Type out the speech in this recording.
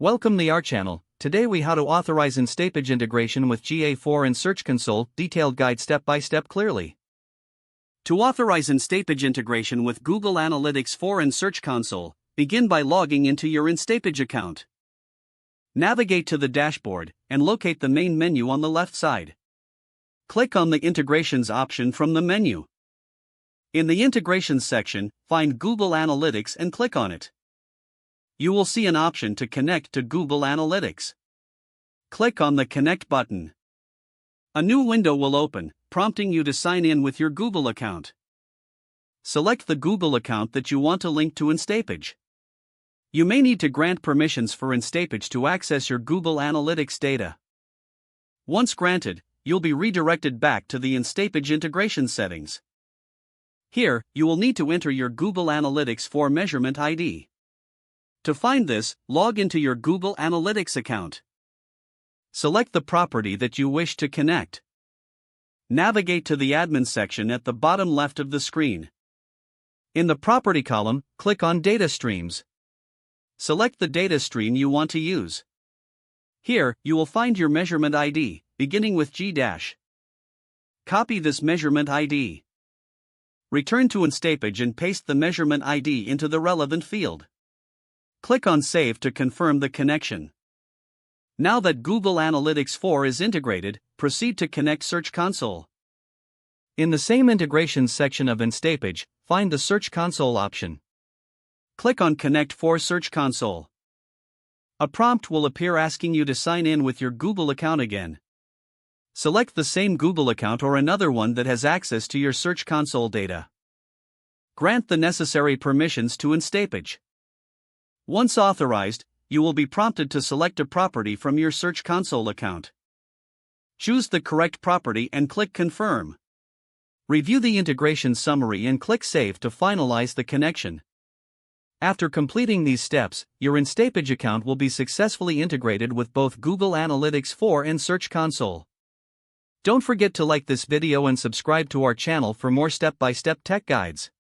Welcome to our channel. Today we how to authorize Instapage integration with GA4 and Search Console, detailed guide step by step clearly. To authorize Instapage integration with Google Analytics 4 and Search Console, begin by logging into your Instapage account. Navigate to the dashboard and locate the main menu on the left side. Click on the Integrations option from the menu. In the Integrations section, find Google Analytics and click on it. You will see an option to connect to Google Analytics. Click on the Connect button. A new window will open, prompting you to sign in with your Google account. Select the Google account that you want to link to Instapage. You may need to grant permissions for Instapage to access your Google Analytics data. Once granted, you'll be redirected back to the Instapage integration settings. Here, you will need to enter your Google Analytics 4 measurement ID. To find this, log into your Google Analytics account. Select the property that you wish to connect. Navigate to the Admin section at the bottom left of the screen. In the Property column, click on Data Streams. Select the data stream you want to use. Here, you will find your measurement ID, beginning with G-. Copy this measurement ID. Return to Instapage and paste the measurement ID into the relevant field. Click on Save to confirm the connection. Now that Google Analytics 4 is integrated, proceed to connect Search Console. In the same Integrations section of Instapage, find the Search Console option. Click on Connect for Search Console. A prompt will appear asking you to sign in with your Google account again. Select the same Google account or another one that has access to your Search Console data. Grant the necessary permissions to Instapage. Once authorized, you will be prompted to select a property from your Search Console account. Choose the correct property and click Confirm. Review the integration summary and click Save to finalize the connection. After completing these steps, your Instapage account will be successfully integrated with both Google Analytics 4 and Search Console. Don't forget to like this video and subscribe to our channel for more step-by-step tech guides.